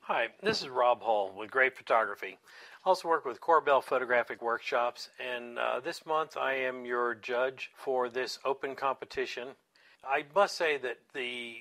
Hi, this is Rob Hull with Great Photography. I also work with Corbell Photographic Workshops, and this month I am your judge for this open competition. I must say that the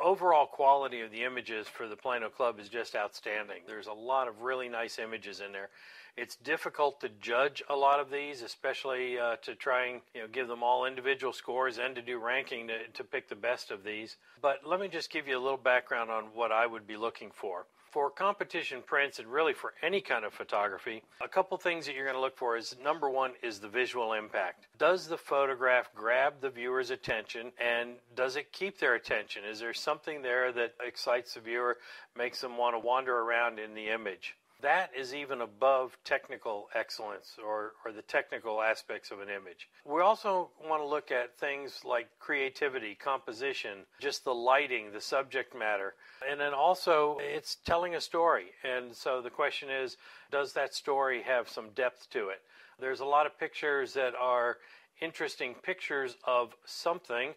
overall quality of the images for the Plano Club is just outstanding. There's a lot of really nice images in there. It's difficult to judge a lot of these, especially to try and give them all individual scores and to do ranking to pick the best of these. But let me just give you a little background on what I would be looking for. For competition prints and really for any kind of photography, a couple things that you're going to look for is number one is the visual impact. Does the photograph grab the viewer's attention and does it keep their attention? Is there something there that excites the viewer, makes them want to wander around in the image? That is even above technical excellence or the technical aspects of an image. We also want to look at things like creativity, composition, just the lighting, the subject matter. And then also it's telling a story. And so the question is, does that story have some depth to it? There's a lot of pictures that are interesting pictures of something,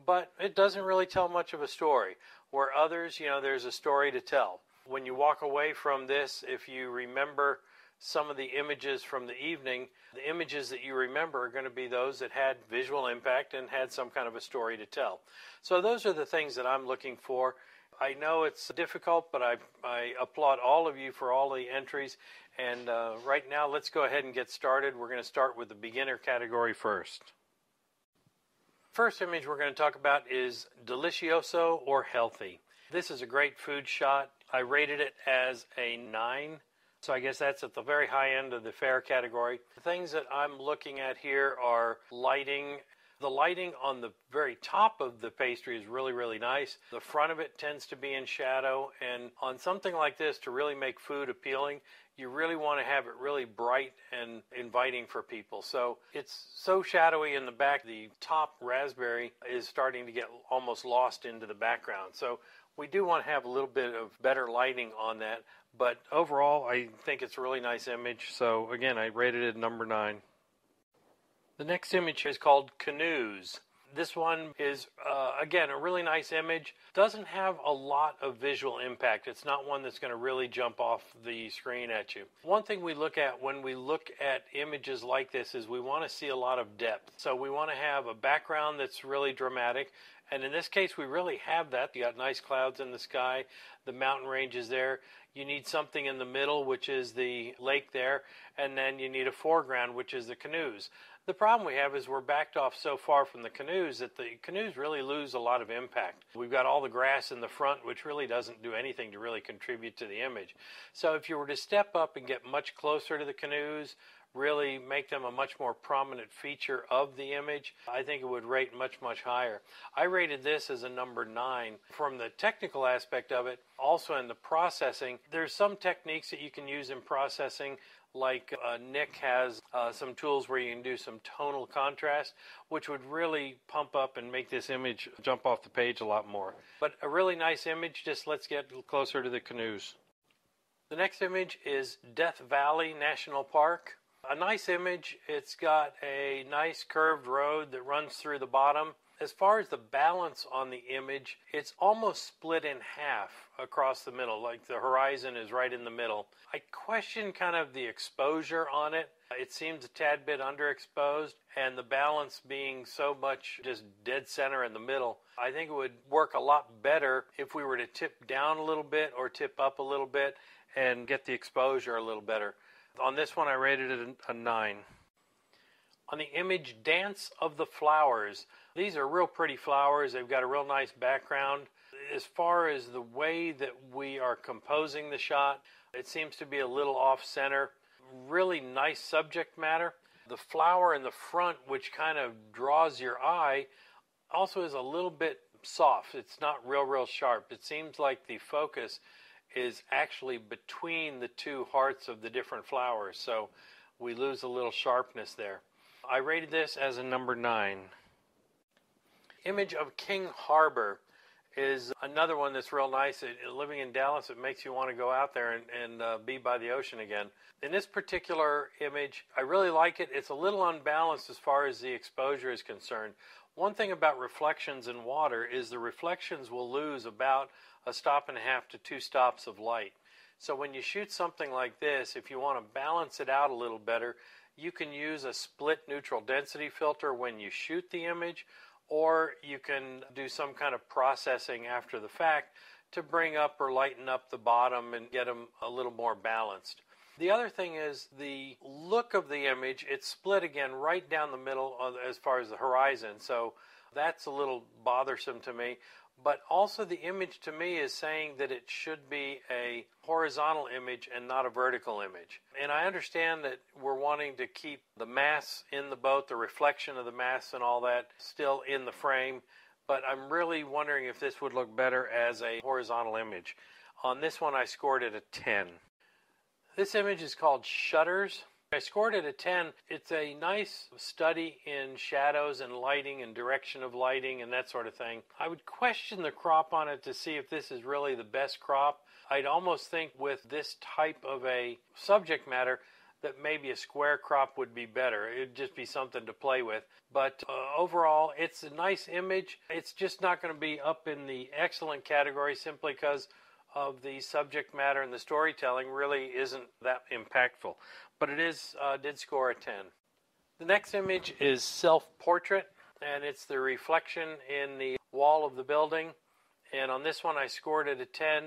but it doesn't really tell much of a story. Where others, there's a story to tell. When you walk away from this, if you remember some of the images from the evening, the images that you remember are going to be those that had visual impact and had some kind of a story to tell. So those are the things that I'm looking for. I know it's difficult, but I applaud all of you for all the entries. And right now, let's go ahead and get started. We're going to start with the beginner category first. First image we're going to talk about is delicioso or healthy. This is a great food shot. I rated it as a 9, so I guess that's at the very high end of the fair category. The things that I'm looking at here are lighting. The lighting on the very top of the pastry is really, really nice. The front of it tends to be in shadow, and on something like this, to really make food appealing, you really want to have it really bright and inviting for people. So it's so shadowy in the back, the top raspberry is starting to get almost lost into the background. So we do want to have a little bit of better lighting on that, but overall I think it's a really nice image. So again, I rated it number 9. The next image is called Canoes. This one is, again, a really nice image. Doesn't have a lot of visual impact. It's not one that's going to really jump off the screen at you. One thing we look at when we look at images like this is we want to see a lot of depth. So we want to have a background that's really dramatic. And in this case, we really have that. You got nice clouds in the sky. The mountain range is there. You need something in the middle, which is the lake there. And then you need a foreground, which is the canoes. The problem we have is we're backed off so far from the canoes that the canoes really lose a lot of impact. We've got all the grass in the front, which really doesn't do anything to really contribute to the image. So if you were to step up and get much closer to the canoes, really make them a much more prominent feature of the image, I think it would rate much, much higher. I rated this as a number 9. From the technical aspect of it, also in the processing, there's some techniques that you can use in processing, like Nick has some tools where you can do some tonal contrast, which would really pump up and make this image jump off the page a lot more. But a really nice image. Just let's get closer to the canoes. The next image is Death Valley National Park. A nice image. It's got a nice curved road that runs through the bottom. As far as the balance on the image, it's almost split in half across the middle, like the horizon is right in the middle. I question kind of the exposure on it. It seems a tad bit underexposed, and the balance being so much just dead center in the middle. I think it would work a lot better if we were to tip down a little bit or tip up a little bit and get the exposure a little better. On this one, I rated it a 9. On the image Dance of the Flowers, these are real pretty flowers. They've got a real nice background. As far as the way that we are composing the shot, it seems to be a little off-center. Really nice subject matter. The flower in the front, which kind of draws your eye, also is a little bit soft. It's not real sharp. It seems like the focus is actually between the two hearts of the different flowers, so we lose a little sharpness there. I rated this as a number 9. Image of King Harbor is another one that's real nice. Living in Dallas, it makes you want to go out there and be by the ocean again. In this particular image, I really like it. It's a little unbalanced as far as the exposure is concerned. One thing about reflections in water is the reflections will lose about a stop and a half to 2 stops of light. So when you shoot something like this, if you want to balance it out a little better, you can use a split neutral density filter when you shoot the image, or you can do some kind of processing after the fact to bring up or lighten up the bottom and get them a little more balanced. The other thing is the look of the image. It's split again right down the middle as far as the horizon, so that's a little bothersome to me. But also the image to me is saying that it should be a horizontal image and not a vertical image. And I understand that we're wanting to keep the mass in the boat, the reflection of the mass and all that still in the frame, but I'm really wondering if this would look better as a horizontal image. On this one I scored it a 10. This image is called Shutters. I scored it a 10. It's a nice study in shadows and lighting and direction of lighting and that sort of thing. I would question the crop on it to see if this is really the best crop. I'd almost think with this type of a subject matter that maybe a square crop would be better. It'd just be something to play with. But overall, it's a nice image. It's just not going to be up in the excellent category simply because of the subject matter, and the storytelling really isn't that impactful. But it did score a 10. The next image is Self-Portrait, and it's the reflection in the wall of the building. And on this one I scored it a 10.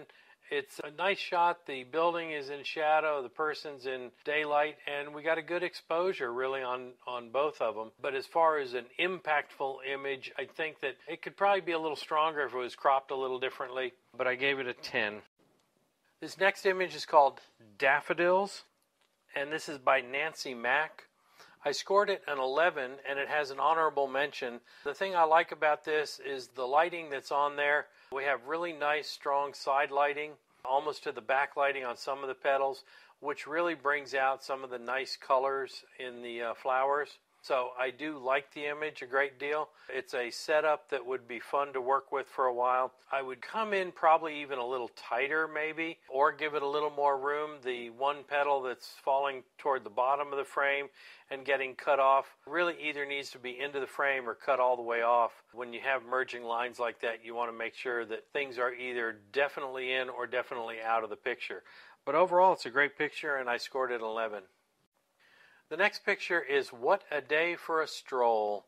It's a nice shot. The building is in shadow, the person's in daylight, and we got a good exposure really on both of them. But as far as an impactful image, I think that it could probably be a little stronger if it was cropped a little differently, but I gave it a 10. This next image is called Daffodils, and this is by Nancy Mack. I scored it an 11, and it has an honorable mention. The thing I like about this is the lighting that's on there. We have really nice, strong side lighting, almost to the back lighting on some of the petals, which really brings out some of the nice colors in the flowers. So I do like the image a great deal. It's a setup that would be fun to work with for a while. I would come in probably even a little tighter maybe, or give it a little more room. The one petal that's falling toward the bottom of the frame and getting cut off really either needs to be into the frame or cut all the way off. When you have merging lines like that, you want to make sure that things are either definitely in or definitely out of the picture. But overall, it's a great picture, and I scored it 11. The next picture is What a Day for a Stroll.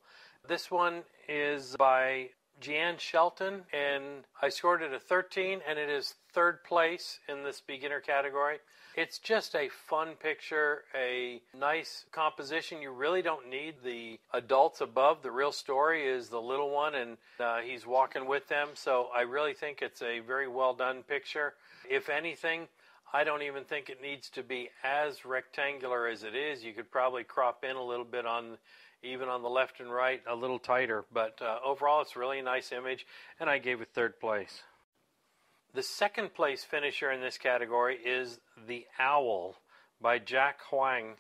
This one is by Jeanne Shelton, and I scored it a 13, and it is third place in this beginner category. It's just a fun picture, a nice composition. You really don't need the adults above. The real story is the little one, and he's walking with them. So I really think it's a very well done picture. If anything, I don't even think it needs to be as rectangular as it is. You could probably crop in a little bit even on the left and right, a little tighter. But overall, it's a really nice image, and I gave it third place. The second place finisher in this category is The Owl by Jack Huang.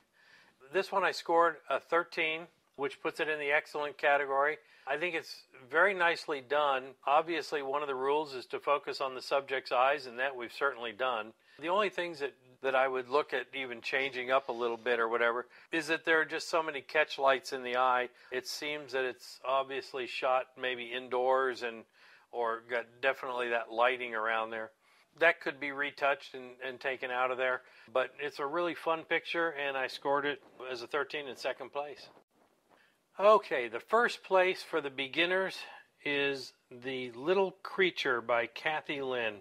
This one I scored a 13, which puts it in the excellent category. I think it's very nicely done. Obviously, one of the rules is to focus on the subject's eyes, and that we've certainly done. The only things that I would look at even changing up a little bit or whatever is that there are just so many catch lights in the eye. It seems that it's obviously shot maybe indoors or got definitely that lighting around there. That could be retouched and taken out of there. But it's a really fun picture, and I scored it as a 13 in second place. Okay, the first place for the beginners is The Little Creature by Kathy Lynn.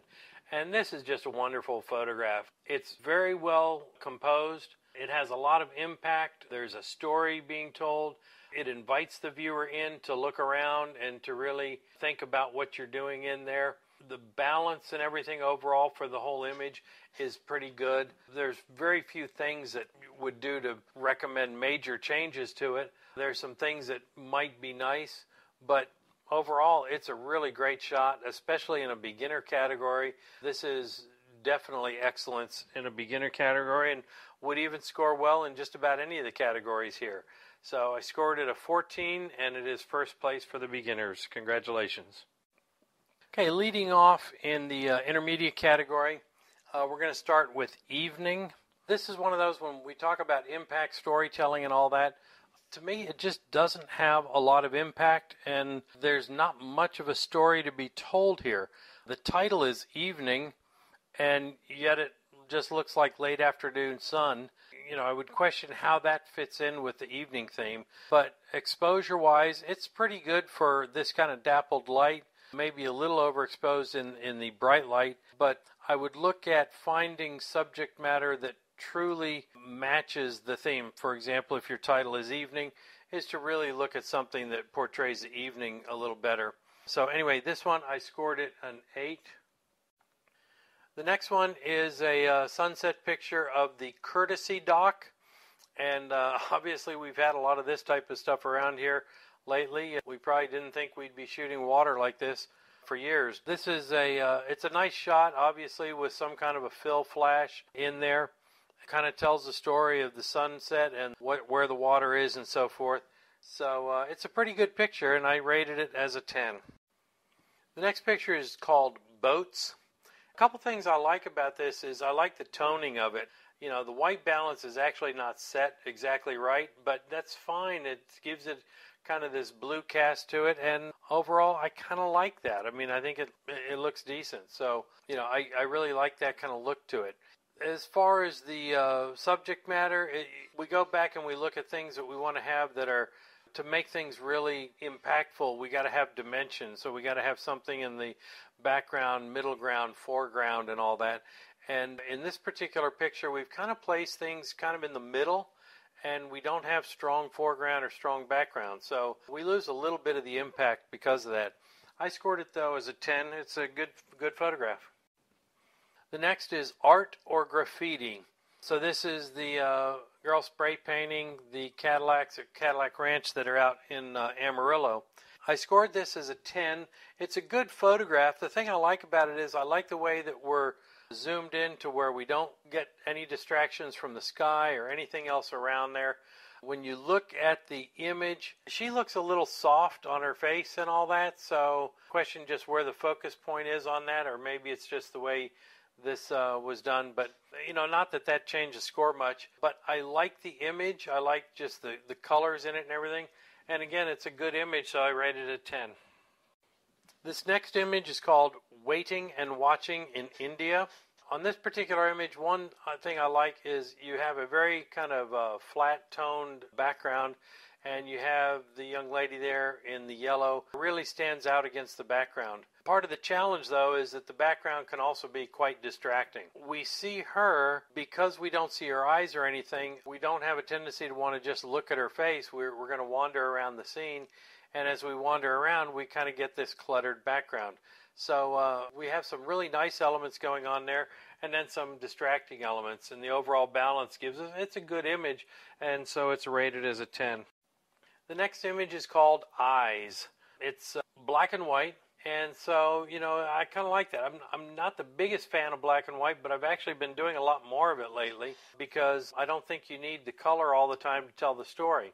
And this is just a wonderful photograph. It's very well composed. It has a lot of impact. There's a story being told. It invites the viewer in to look around and to really think about what you're doing in there. The balance and everything overall for the whole image is pretty good. There's very few things that would do to recommend major changes to it. There's some things that might be nice, but overall, it's a really great shot, especially in a beginner category. This is definitely excellence in a beginner category and would even score well in just about any of the categories here. So I scored it a 14, and it is first place for the beginners. Congratulations. Okay, leading off in the intermediate category, we're going to start with Evening. This is one of those when we talk about impact storytelling and all that. To me, it just doesn't have a lot of impact, and there's not much of a story to be told here. The title is Evening, and yet it just looks like late afternoon sun. I would question how that fits in with the evening theme, but exposure-wise, it's pretty good for this kind of dappled light, maybe a little overexposed in the bright light, but I would look at finding subject matter that truly matches the theme. For example, if your title is Evening, is to really look at something that portrays the evening a little better. So anyway, this one I scored it an 8. The next one is a sunset picture of the Courtesy Dock, and obviously we've had a lot of this type of stuff around here lately. We probably didn't think we'd be shooting water like this for years. This is it's a nice shot, obviously, with some kind of a fill flash in there. It kind of tells the story of the sunset and where the water is and so forth. So it's a pretty good picture, and I rated it as a 10. The next picture is called Boats. A couple things I like about this is I like the toning of it. The white balance is actually not set exactly right, but that's fine. It gives it kind of this blue cast to it, and overall I kind of like that. I think it looks decent. So, I really like that kind of look to it. As far as the subject matter, we go back and we look at things that we want to have that are, to make things really impactful, we got to have dimension. So we got to have something in the background, middle ground, foreground, and all that. And in this particular picture, we've kind of placed things kind of in the middle, and we don't have strong foreground or strong background. So we lose a little bit of the impact because of that. I scored it, though, as a 10. It's a good photograph. The next is Art or Graffiti. So this is the girl spray painting the Cadillacs at Cadillac Ranch that are out in Amarillo. I scored this as a 10. It's a good photograph. The thing I like about it is I like the way that we're zoomed in to where we don't get any distractions from the sky or anything else around there. When you look at the image, she looks a little soft on her face and all that, so question just where the focus point is on that, or maybe it's just the way this was done. But not that changed the score much, but I like the image. I like just the colors in it and everything. And again, it's a good image, so I rated it a 10. This next image is called Waiting and Watching in India. On this particular image, one thing I like is you have a very kind of flat-toned background, and you have the young lady there in the yellow. It really stands out against the background. Part of the challenge, though, is that the background can also be quite distracting. We see her, because we don't see her eyes or anything, we don't have a tendency to want to just look at her face. We're going to wander around the scene, and as we wander around, we kind of get this cluttered background. So we have some really nice elements going on there, and then some distracting elements, and the overall balance gives us, it's a good image, and so it's rated as a 10. The next image is called Eyes. It's black and white, and so, I kind of like that. I'm not the biggest fan of black and white, but I've actually been doing a lot more of it lately because I don't think you need the color all the time to tell the story.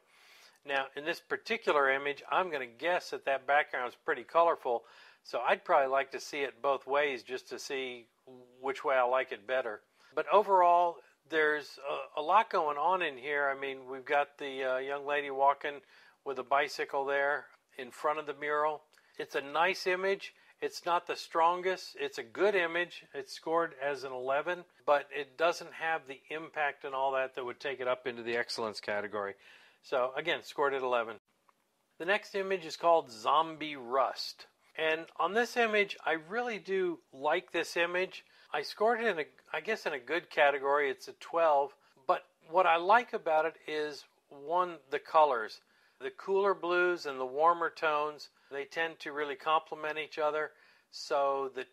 Now, in this particular image, I'm going to guess that background is pretty colorful, so I'd probably like to see it both ways just to see which way I like it better. But overall, there's a lot going on in here. We've got the young lady walking with a bicycle there in front of the mural. It's a nice image. It's not the strongest. It's a good image. It's scored as an 11, but it doesn't have the impact and all that would take it up into the excellence category. So again, scored at 11. The next image is called Zombie Rust. And on this image, I really do like this image. I scored it in a good category. It's a 12. But what I like about it is, one, the colors. The cooler blues and the warmer tones, they tend to really complement each other. So the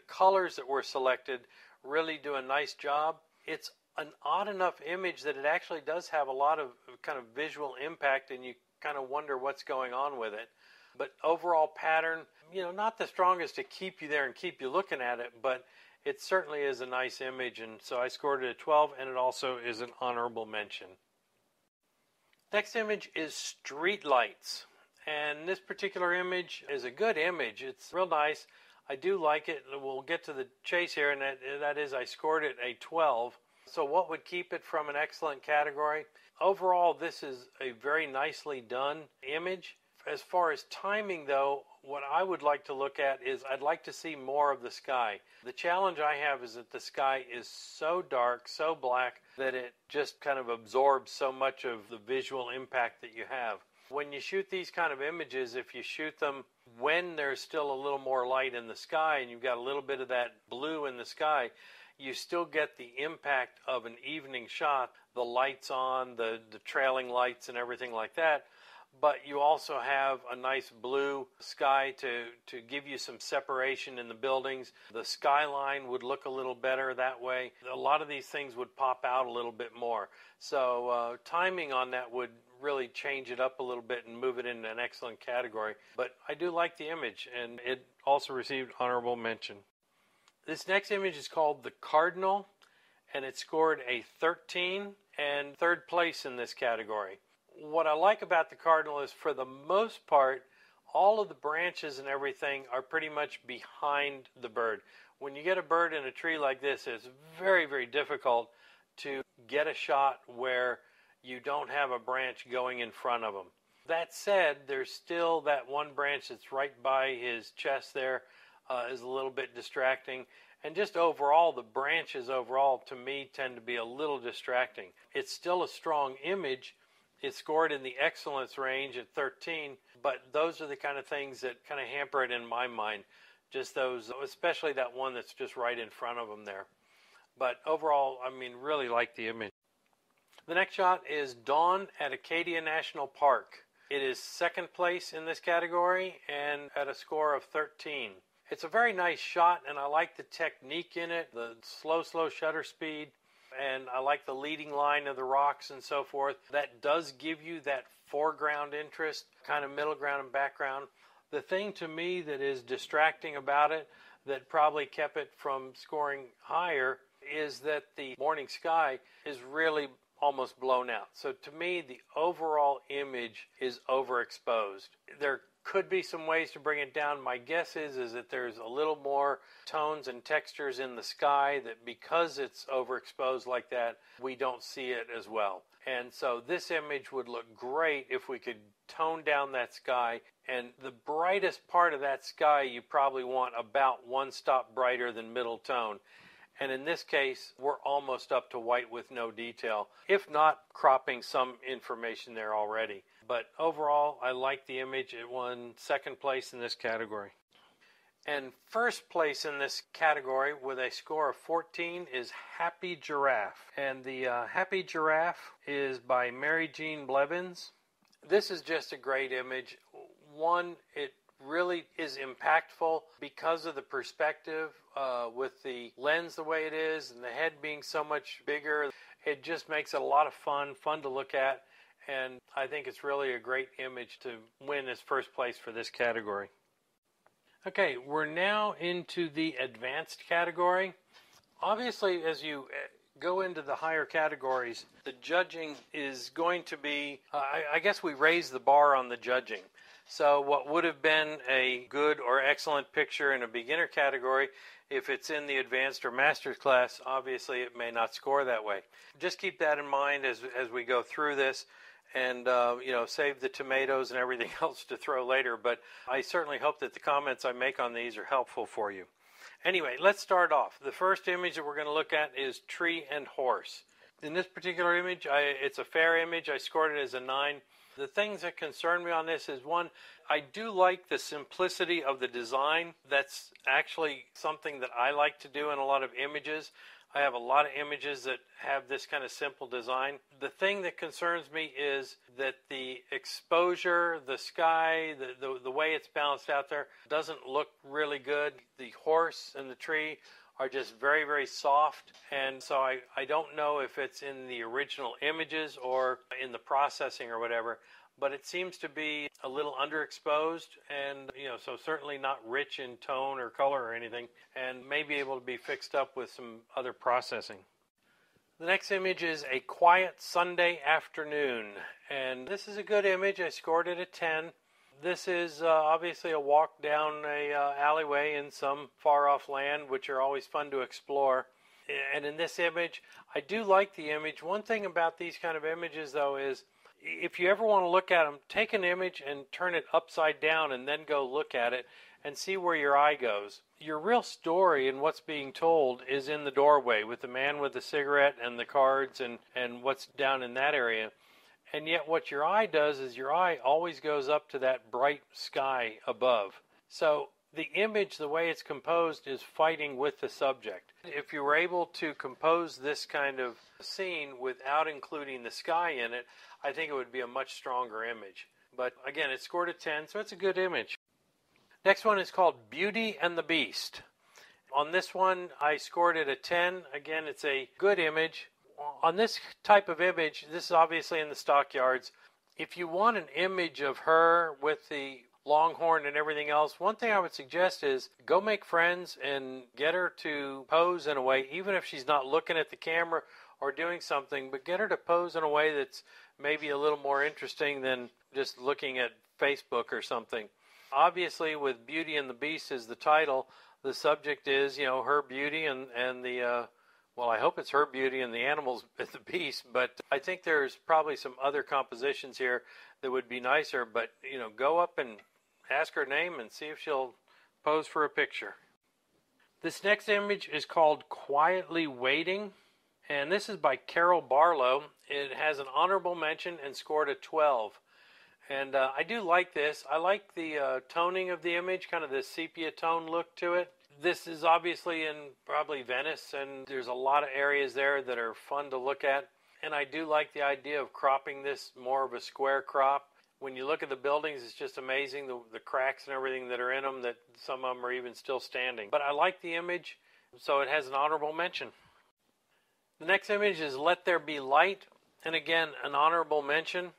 colors that were selected really do a nice job. It's an odd enough image that it actually does have a lot of kind of visual impact, and you kind of wonder what's going on with it. But overall pattern, not the strongest to keep you there and keep you looking at it, but it certainly is a nice image, and so I scored it a 12, and it also is an honorable mention. Next image is Street Lights, and this particular image is a good image. It's real nice. I do like it. We'll get to the chase here, and that is I scored it a 12. So what would keep it from an excellent category? Overall, this is a very nicely done image. As far as timing, though, what I would like to look at is I'd like to see more of the sky. The challenge I have is that the sky is so dark, so black, that it just kind of absorbs so much of the visual impact that you have. When you shoot these kind of images, if you shoot them when there's still a little more light in the sky and you've got a little bit of that blue in the sky, you still get the impact of an evening shot, the lights on, the trailing lights and everything like that. But you also have a nice blue sky to give you some separation in the buildings. The skyline would look a little better that way. A lot of these things would pop out a little bit more. So timing on that would really change it up a little bit and move it into an excellent category. But I do like the image, and it also received honorable mention. This next image is called the Cardinal, and it scored a 13 and third place in this category. What I like about the Cardinal is, for the most part, all of the branches and everything are pretty much behind the bird. When you get a bird in a tree like this, it's very, very difficult to get a shot where you don't have a branch going in front of him. That said, there's still that one branch that's right by his chest there is a little bit distracting. And just overall, the branches overall, to me, tend to be a little distracting. It's still a strong image. It scored in the excellence range at 13, but those are the kind of things that kind of hamper it in my mind. Just those, especially that one that's just right in front of them there. But overall, I mean, really like the image. The next shot is Dawn at Acadia National Park. It is second place in this category and at a score of 13. It's a very nice shot, and I like the technique in it, the slow shutter speed. And I like the leading line of the rocks and so forth. That does give you that foreground interest, kind of middle ground and background. The thing to me that is distracting about it, that probably kept it from scoring higher, is that the morning sky is really almost blown out. So to me, the overall image is overexposed. There could be some ways to bring it down. My guess is that there's a little more tones and textures in the sky, that because it's overexposed like that, we don't see it as well. And so this image would look great if we could tone down that sky. And the brightest part of that sky, you probably want about one stop brighter than middle tone. And in this case, we're almost up to white with no detail, if not cropping some information there already. But overall, I like the image. It won second place in this category. And first place in this category with a score of 14 is Happy Giraffe. And the Happy Giraffe is by Mary Jean Blevins. This is just a great image. One, it really is impactful because of the perspective with the lens the way it is and the head being so much bigger. It just makes it a lot of fun to look at. And I think it's really a great image to win this first place for this category. Okay, we're now into the advanced category. Obviously, as you go into the higher categories, the judging is going to be, I guess we raise the bar on the judging. So what would have been a good or excellent picture in a beginner category, if it's in the advanced or master's class, obviously it may not score that way. Just keep that in mind as we go through this. And, save the tomatoes and everything else to throw later. But I certainly hope that the comments I make on these are helpful for you. Anyway, let's start off. The first image that we're going to look at is Tree and Horse. In this particular image, it's a fair image. I scored it as a 9. The things that concern me on this is, one, I do like the simplicity of the design. That's actually something that I like to do in a lot of images. I have a lot of images that have this kind of simple design. The thing that concerns me is that the exposure, the sky, the way it's balanced out there doesn't look really good. The horse and the tree are just very, very soft. And so I don't know if it's in the original images or in the processing or whatever, but it seems to be a little underexposed and, so certainly not rich in tone or color or anything, and may be able to be fixed up with some other processing. The next image is A Quiet Sunday Afternoon, and this is a good image. I scored it a 10. This is obviously a walk down a alleyway in some far-off land, which are always fun to explore. And in this image, I do like the image. One thing about these kind of images, though, is if you ever want to look at them, take an image and turn it upside down and then go look at it and see where your eye goes. Your real story and what's being told is in the doorway with the man with the cigarette and the cards and what's down in that area. And yet what your eye does is your eye always goes up to that bright sky above. So the image, the way it's composed, is fighting with the subject. If you were able to compose this kind of scene without including the sky in it, I think it would be a much stronger image. But again, it scored a 10, so it's a good image. Next one is called Beauty and the Beast. On this one, I scored it a 10. Again, it's a good image. On this type of image, this is obviously in the stockyards. If you want an image of her with the longhorn and everything else, one thing I would suggest is go make friends and get her to pose in a way, even if she's not looking at the camera or doing something, but get her to pose in a way that's maybe a little more interesting than just looking at Facebook or something. Obviously, with Beauty and the Beast as the title, the subject is, her beauty and the, well, I hope it's her beauty and the animals at the beast, but I think there's probably some other compositions here that would be nicer, but, go up and ask her name and see if she'll pose for a picture. This next image is called Quietly Waiting, and this is by Carol Barlow. It has an honorable mention and scored a 12. And I do like this. I like the toning of the image, kind of the sepia tone look to it. This is obviously in probably Venice, and there's a lot of areas there that are fun to look at. And I do like the idea of cropping this more of a square crop. When you look at the buildings, it's just amazing, the cracks and everything that are in them, that some of them are even still standing. But I like the image, so it has an honorable mention. The next image is Let There Be Light, and again, an honorable mention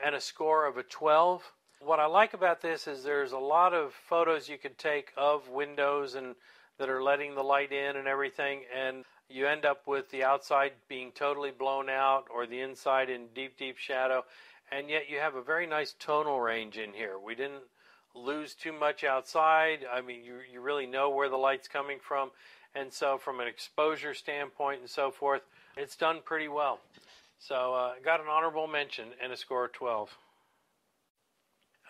and a score of a 12. What I like about this is there's a lot of photos you could take of windows and that are letting the light in and everything, and you end up with the outside being totally blown out or the inside in deep, deep shadow, and yet you have a very nice tonal range in here. We didn't lose too much outside. I mean, you really know where the light's coming from, and so from an exposure standpoint and so forth, it's done pretty well. So got an honorable mention and a score of 12.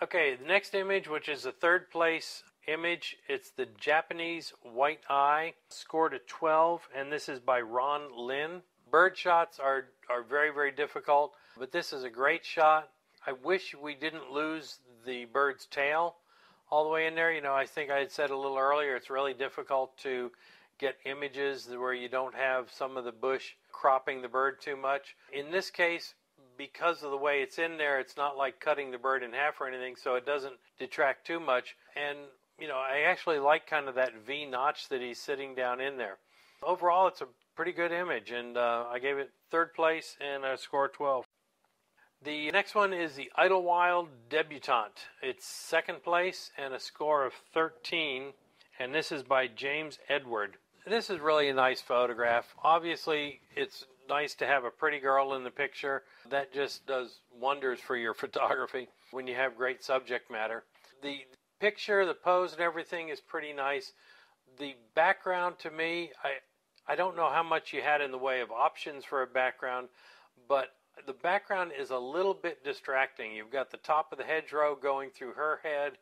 Okay, the next image, which is the third place image, it's the Japanese White Eye, scored a 12, and this is by Ron Lin. Bird shots are very, very difficult, but this is a great shot. I wish we didn't lose the bird's tail all the way in there. I think I had said a little earlier, it's really difficult to get images where you don't have some of the bush cropping the bird too much. In this case, because of the way it's in there, it's not like cutting the bird in half or anything, so it doesn't detract too much. And, I actually like kind of that V notch that he's sitting down in there. Overall, it's a pretty good image, and I gave it third place and a score of 12. The next one is the Idlewild Debutante. It's second place and a score of 13, and this is by James Edward. This is really a nice photograph. Obviously, it's nice to have a pretty girl in the picture. That just does wonders for your photography when you have great subject matter. The picture, the pose and everything is pretty nice. The background, to me, I don't know how much you had in the way of options for a background, but the background is a little bit distracting. You've got the top of the hedgerow going through her head.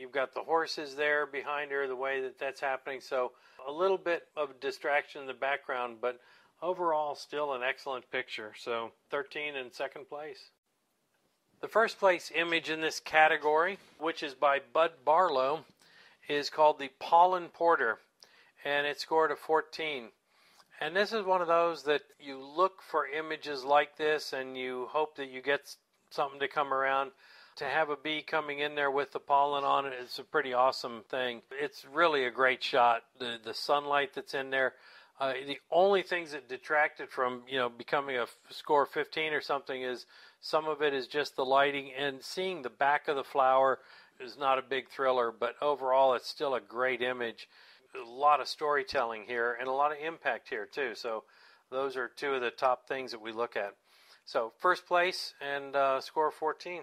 You've got the horses there behind her, the way that's happening. So a little bit of distraction in the background, but overall still an excellent picture. So 13 in second place. The first place image in this category, which is by Bud Barlow, is called the Pollen Porter, and it scored a 14. And this is one of those that you look for images like this and you hope that you get something to come around. To have a bee coming in there with the pollen on it is a pretty awesome thing. It's really a great shot. The sunlight that's in there. The only things that detracted from becoming a score 15 or something is some of it is just the lighting, and seeing the back of the flower is not a big thriller, but overall it's still a great image. A lot of storytelling here and a lot of impact here too. So those are two of the top things that we look at. So first place and score 14.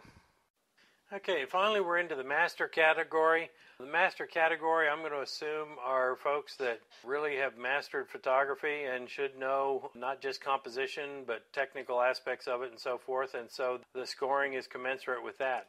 Okay, finally we're into the master category. The master category, I'm going to assume, are folks that really have mastered photography and should know not just composition, but technical aspects of it and so forth. And so the scoring is commensurate with that.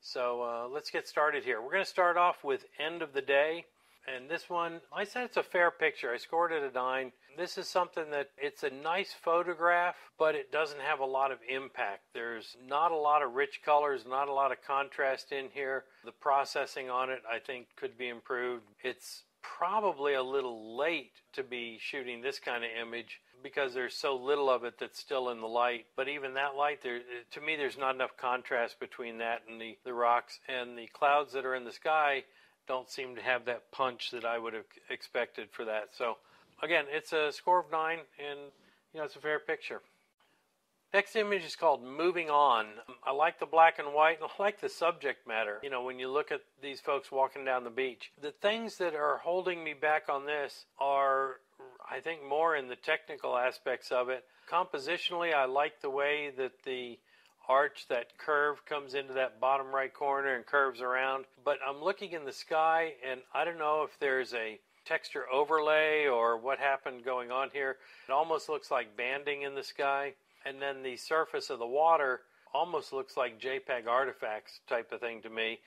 So let's get started here. We're going to start off with end of the day. And this one, I said it's a fair picture. I scored it a 9. This is something that it's a nice photograph, but it doesn't have a lot of impact. There's not a lot of rich colors, not a lot of contrast in here. The processing on it, I think, could be improved. It's probably a little late to be shooting this kind of image because there's so little of it that's still in the light. But even that light, to me, there's not enough contrast between that and the rocks. And the clouds that are in the sky don't seem to have that punch that I would have expected for that. So again, it's a score of 9, and it's a fair picture. Next image is called Moving On. I like the black and white, and I like the subject matter. When you look at these folks walking down the beach, the things that are holding me back on this are, I think, more in the technical aspects of it. Compositionally, I like the way that the arch, that curve, comes into that bottom right corner and curves around. But I'm looking in the sky, and I don't know if there's a texture overlay or what happened going on here. It almost looks like banding in the sky. And then the surface of the water almost looks like JPEG artifacts type of thing to me.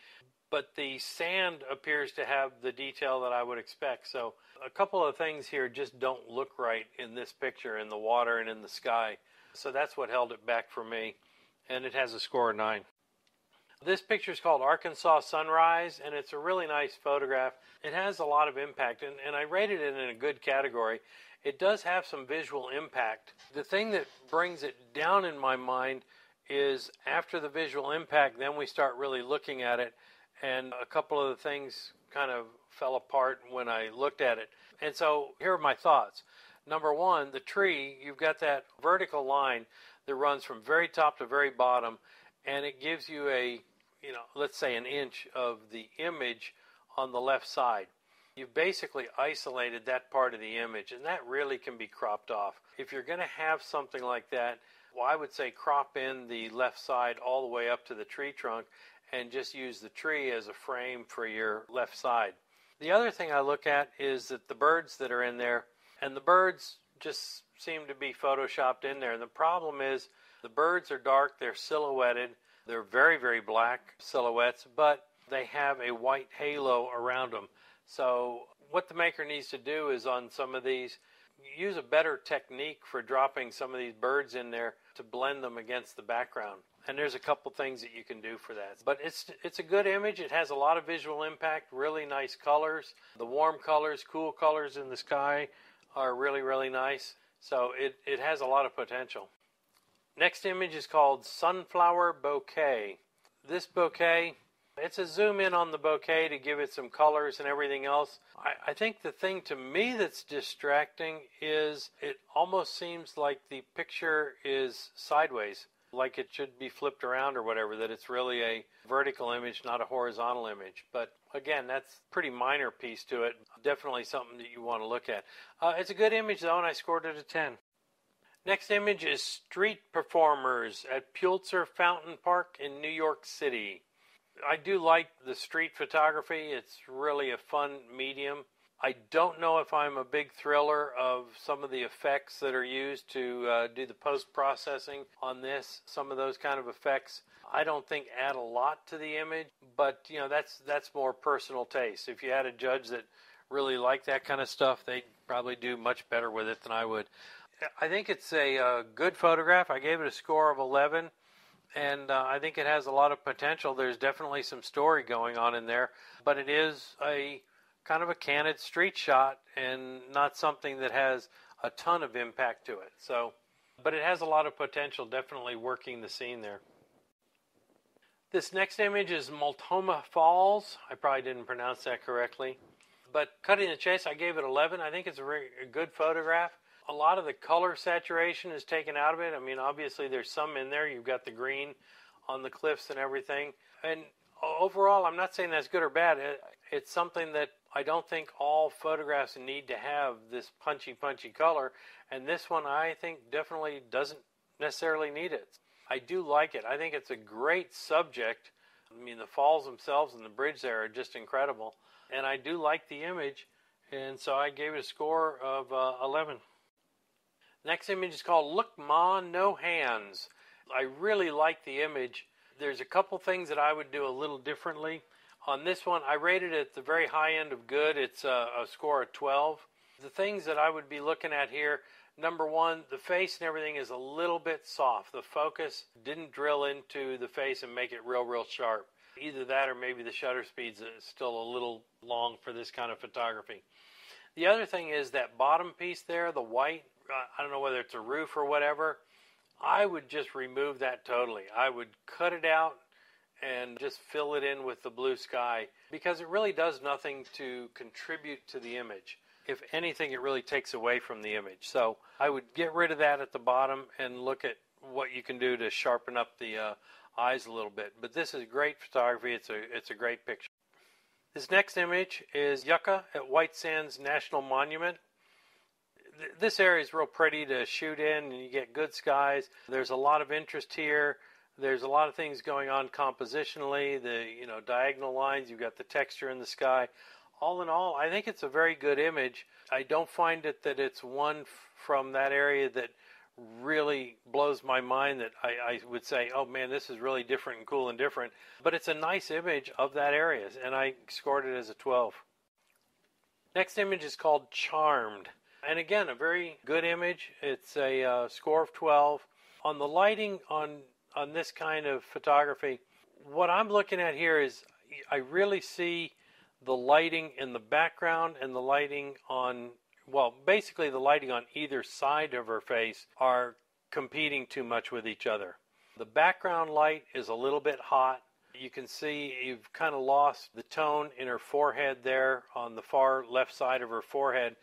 But the sand appears to have the detail that I would expect. So a couple of things here just don't look right in this picture, in the water and in the sky. So that's what held it back for me. And it has a score of 9. This picture is called Arkansas Sunrise, and it's a really nice photograph. It has a lot of impact, and I rated it in a good category. It does have some visual impact. The thing that brings it down in my mind is after the visual impact, then we start really looking at it, and a couple of the things kind of fell apart when I looked at it. And so here are my thoughts. Number one, the tree, you've got that vertical line that runs from very top to very bottom, and it gives you let's say an inch of the image on the left side. You've basically isolated that part of the image, and that really can be cropped off. If you're going to have something like that, well, I would say crop in the left side all the way up to the tree trunk and just use the tree as a frame for your left side. The other thing I look at is that the birds that are in there, and the birds just seem to be photoshopped in there. And the problem is the birds are dark, they're silhouetted, they're very, very black silhouettes, but they have a white halo around them. So what the maker needs to do is on some of these, use a better technique for dropping some of these birds in there to blend them against the background. And there's a couple things that you can do for that. But it's a good image. It has a lot of visual impact, really nice colors. The warm colors, cool colors in the sky are really, really nice. So it has a lot of potential. Next image is called Sunflower Bouquet. This bouquet, it's a zoom in on the bouquet to give it some colors and everything else. I think the thing to me that's distracting is it almost seems like the picture is sideways, like it should be flipped around or whatever, that it's really a vertical image, not a horizontal image. But again, that's a pretty minor piece to it. Definitely something that you want to look at. It's a good image though, and I scored it a 10. Next image is Street Performers at Pulitzer Fountain Park in New York City. I do like the street photography. It's really a fun medium. I don't know if I'm a big thriller of some of the effects that are used to do the post-processing on this. Some of those kind of effects I don't think add a lot to the image, but that's more personal taste. If you had a judge that really liked that kind of stuff, they'd probably do much better with it than I would. I think it's a good photograph. I gave it a score of 11. And I think it has a lot of potential. There's definitely some story going on in there, but it is a kind of a candid street shot and not something that has a ton of impact to it. So, but it has a lot of potential, definitely working the scene there. This next image is Multnomah Falls. I probably didn't pronounce that correctly. But cutting the chase, I gave it 11. I think it's a good photograph. A lot of the color saturation is taken out of it. I mean, obviously there's some in there. You've got the green on the cliffs and everything. And overall, I'm not saying that's good or bad. It's something that I don't think all photographs need to have this punchy color. And this one, I think, definitely doesn't necessarily need it. I do like it. I think it's a great subject I mean, the falls themselves and the bridge there are just incredible. And I do like the image, and so I gave it a score of 11. Next image is called Look Ma, No Hands. I really like the image. There's a couple things that I would do a little differently. On this one, I rated it at the very high end of good. It's a score of 12. The things that I would be looking at here, number one, the face and everything is a little bit soft. The focus didn't drill into the face and make it real sharp. Either that or maybe the shutter speed's still a little long for this kind of photography. The other thing is that bottom piece there, the white, I don't know whether it's a roof or whatever, I would just remove that totally. I would cut it out and just fill it in with the blue sky because it really does nothing to contribute to the image. If anything, it really takes away from the image. So I would get rid of that at the bottom and look at what you can do to sharpen up the eyes a little bit. But this is great photography. It's a great picture. This next image is Yucca at White Sands National Monument. This area is real pretty to shoot in, and you get good skies. There's a lot of interest here. There's a lot of things going on compositionally. The diagonal lines. You've got the texture in the sky. All in all, I think it's a very good image. I don't find that it's one from that area that really blows my mind that I would say, oh man, this is really different and cool and different. But it's a nice image of that area, and I scored it as a 12. Next image is called Charmed. And again, a very good image. It's a score of 12. On the lighting on this kind of photography, what I'm looking at here is I really see the lighting in the background and the lighting on, basically the lighting on either side of her face are competing too much with each other. The background light is a little bit hot. You can see you've kind of lost the tone in her forehead there on the far left side of her forehead.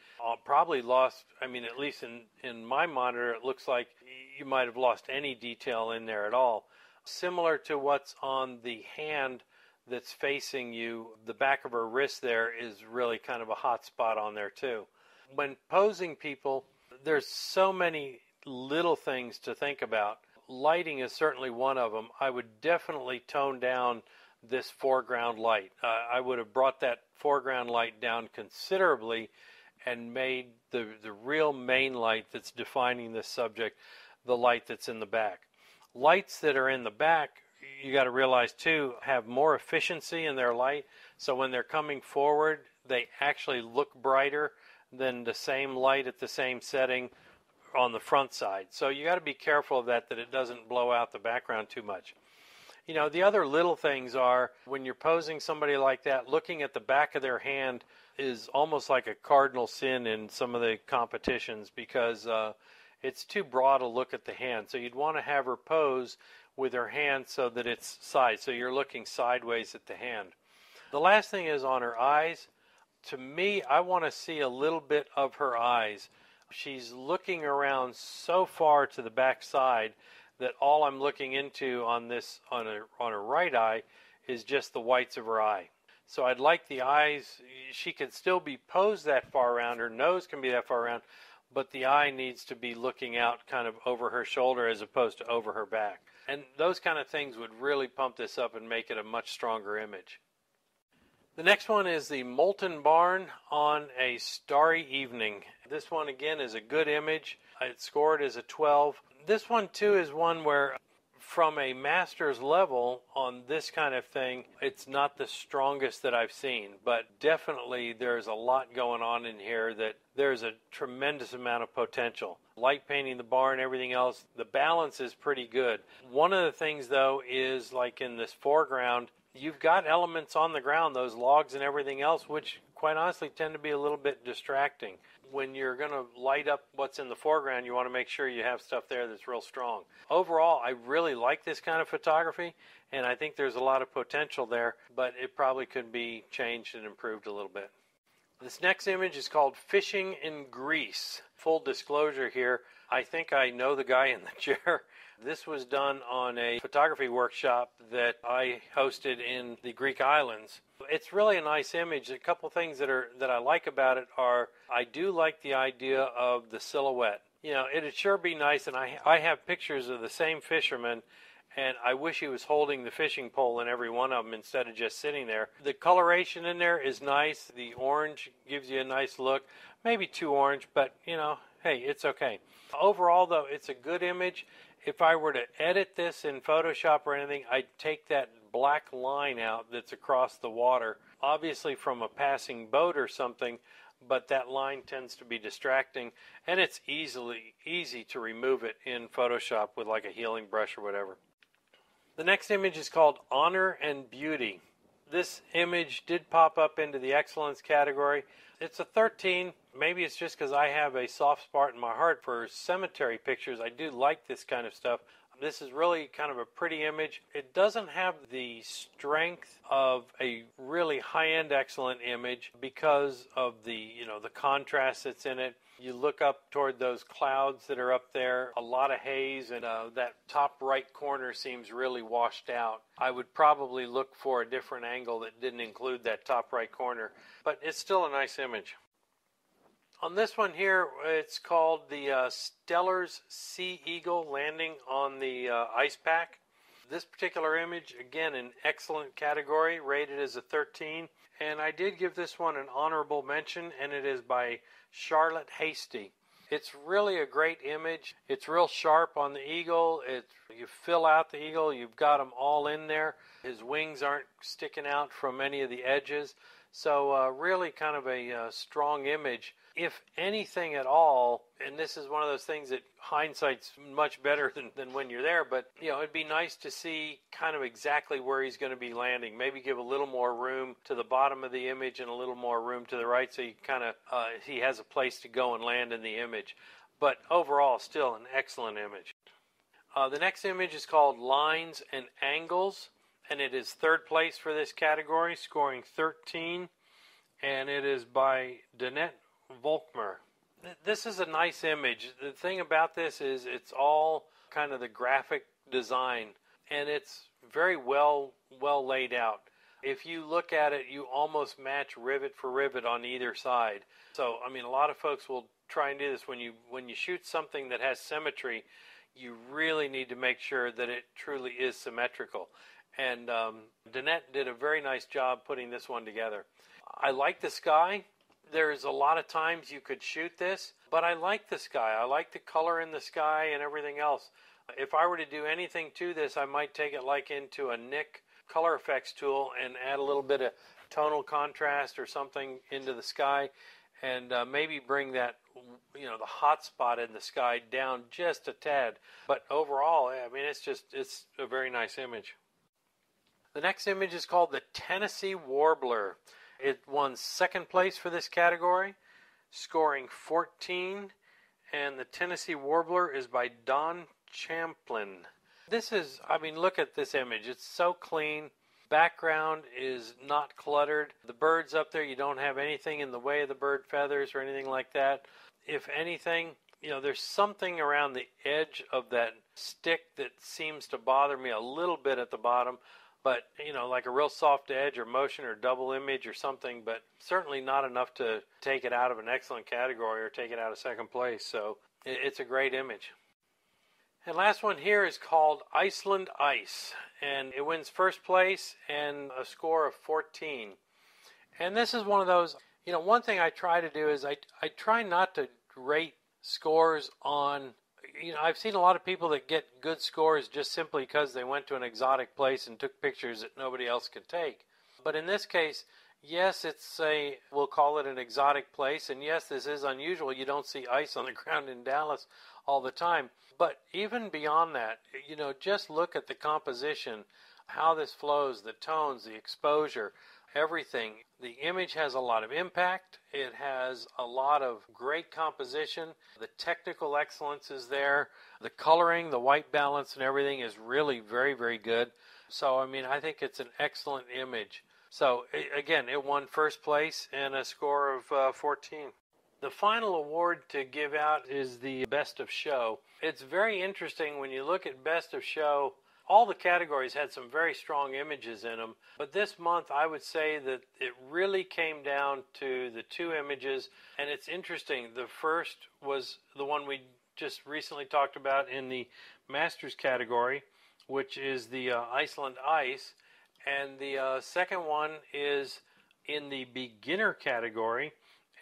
Probably lost, at least in my monitor, it looks like you might have lost any detail in there at all. Similar to what's on the hand that's facing you, the back of her wrist there is really kind of a hot spot on there too. When posing people, there's so many little things to think about. Lighting is certainly one of them. I would definitely tone down this foreground light. I would have brought that foreground light down considerably and made the real main light that's defining this subject the light that's in the back. Lights that are in the back, you got to realize too, have more efficiency in their light. So when they're coming forward, they actually look brighter than the same light at the same setting on the front side. So you got to be careful of that it doesn't blow out the background too much. The other little things are when you're posing somebody like that, looking at the back of their hand is almost like a cardinal sin in some of the competitions because it's too broad a look at the hand. So you'd want to have her pose with her hand so that it's side. So you're looking sideways at the hand. The last thing is on her eyes. To me, I want to see a little bit of her eyes. She's looking around so far to the back side that all I'm looking into on her right eye is just the whites of her eye. So I'd like the eyes, she could still be posed that far around, her nose can be that far around, but the eye needs to be looking out kind of over her shoulder as opposed to over her back. And those kind of things would really pump this up and make it a much stronger image. The next one is the Molten Barn on a Starry Evening. This one again is a good image. I'd scored as a 12. This one too is one where from a master's level on this kind of thing, it's not the strongest that I've seen, but definitely there's a lot going on in here that there's a tremendous amount of potential. Light painting the barn, everything else, the balance is pretty good. One of the things though is like in this foreground, you've got elements on the ground, those logs and everything else, which quite honestly tend to be a little bit distracting. When you're going to light up what's in the foreground, you want to make sure you have stuff there that's real strong. Overall, I really like this kind of photography, and I think there's a lot of potential there, but it probably could be changed and improved a little bit. This next image is called Fishing in Greece. Full disclosure here, I think I know the guy in the chair. This was done on a photography workshop that I hosted in the Greek islands. It's really a nice image. A couple things that I like about it are I do like the idea of the silhouette. It'd sure be nice, and I have pictures of the same fisherman, and I wish he was holding the fishing pole in every one of them instead of just sitting there. The coloration in there is nice. The orange gives you a nice look. Maybe too orange, but hey, it's okay. Overall, though, it's a good image. If I were to edit this in Photoshop or anything, I'd take that black line out that's across the water, obviously from a passing boat or something, but that line tends to be distracting, and it's easy to remove it in Photoshop with like a healing brush or whatever. The next image is called Honor and Beauty. This image did pop up into the excellence category. It's a 13. Maybe it's just because I have a soft spot in my heart for cemetery pictures. I do like this kind of stuff. This is really kind of a pretty image. It doesn't have the strength of a really high-end excellent image because of the contrast that's in it. You look up toward those clouds that are up there, a lot of haze, and that top right corner seems really washed out. I would probably look for a different angle that didn't include that top right corner, but it's still a nice image. On this one here, it's called the Stellar's Sea Eagle landing on the ice pack. This particular image, again, an excellent category, rated as a 13. And I did give this one an honorable mention, and it is by Charlotte Hasty. It's really a great image. It's real sharp on the eagle. You fill out the eagle, you've got them all in there. His wings aren't sticking out from any of the edges. So really kind of a strong image. If anything at all, and this is one of those things that hindsight's much better than when you're there, but it'd be nice to see kind of exactly where he's going to be landing. Maybe give a little more room to the bottom of the image and a little more room to the right, so he has a place to go and land in the image. But overall, still an excellent image. The next image is called Lines and Angles, and it is third place for this category, scoring 13, and it is by Danette Volkmer. This is a nice image. The thing about this is it's all kind of the graphic design, and it's very well laid out. If you look at it, you almost match rivet for rivet on either side. So, I mean, a lot of folks will try and do this. When you shoot something that has symmetry, you really need to make sure that it truly is symmetrical. And Danette did a very nice job putting this one together. I like the sky. There's a lot of times you could shoot this, but I like the sky. I like the color in the sky and everything else. If I were to do anything to this, I might take it like into a Nik color effects tool and add a little bit of tonal contrast or something into the sky, and maybe bring that, the hot spot in the sky down just a tad. But overall, I mean, it's a very nice image. The next image is called the Tennessee Warbler. It won second place for this category, scoring 14, and the Tennessee Warbler is by Don Champlin. Look at this image. It's so clean. Background is not cluttered. The birds up there, you don't have anything in the way of the bird feathers or anything like that. If anything, there's something around the edge of that stick that seems to bother me a little bit at the bottom. But, like a real soft edge or motion or double image or something, but certainly not enough to take it out of an excellent category or take it out of second place. So it's a great image. And last one here is called Iceland Ice, and it wins first place and a score of 14. And this is one of those, one thing I try to do is I try not to rate scores on, I've seen a lot of people that get good scores just simply because they went to an exotic place and took pictures that nobody else could take. But in this case, yes, we'll call it an exotic place, and yes, this is unusual. You don't see ice on the ground in Dallas all the time. But even beyond that, just look at the composition, how this flows, the tones, the exposure, everything. The image has a lot of impact. It has a lot of great composition. The technical excellence is there. The coloring, the white balance and everything is really very, very good. So, I think it's an excellent image. So, again, it won first place and a score of 14. The final award to give out is the Best of Show. It's very interesting when you look at Best of Show. All the categories had some very strong images in them, but this month I would say that it really came down to the two images, and it's interesting. The first was the one we just recently talked about in the Masters category, which is the Iceland Ice. And the second one is in the beginner category,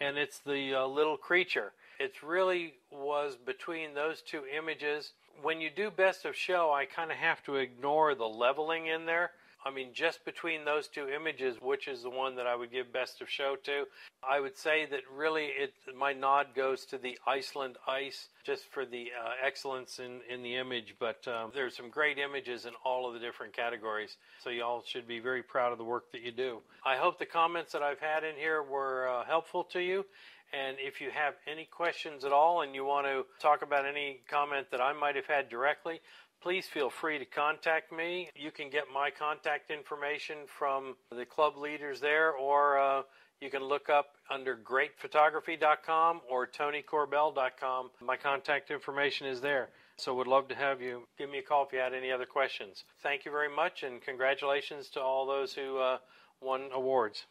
and it's the Little Creature. It really was between those two images. When you do best of show, I kind of have to ignore the leveling in there. I mean, just between those two images, which is the one that I would give best of show to, I would say that really my nod goes to the Iceland Ice, just for the excellence in the image. But there's some great images in all of the different categories, so y'all should be very proud of the work that you do. I hope the comments that I've had in here were helpful to you. And if you have any questions at all and you want to talk about any comment that I might have had directly, please feel free to contact me. You can get my contact information from the club leaders there, or you can look up under greatphotography.com or tonycorbell.com. My contact information is there. So would love to have you give me a call if you had any other questions. Thank you very much, and congratulations to all those who won awards.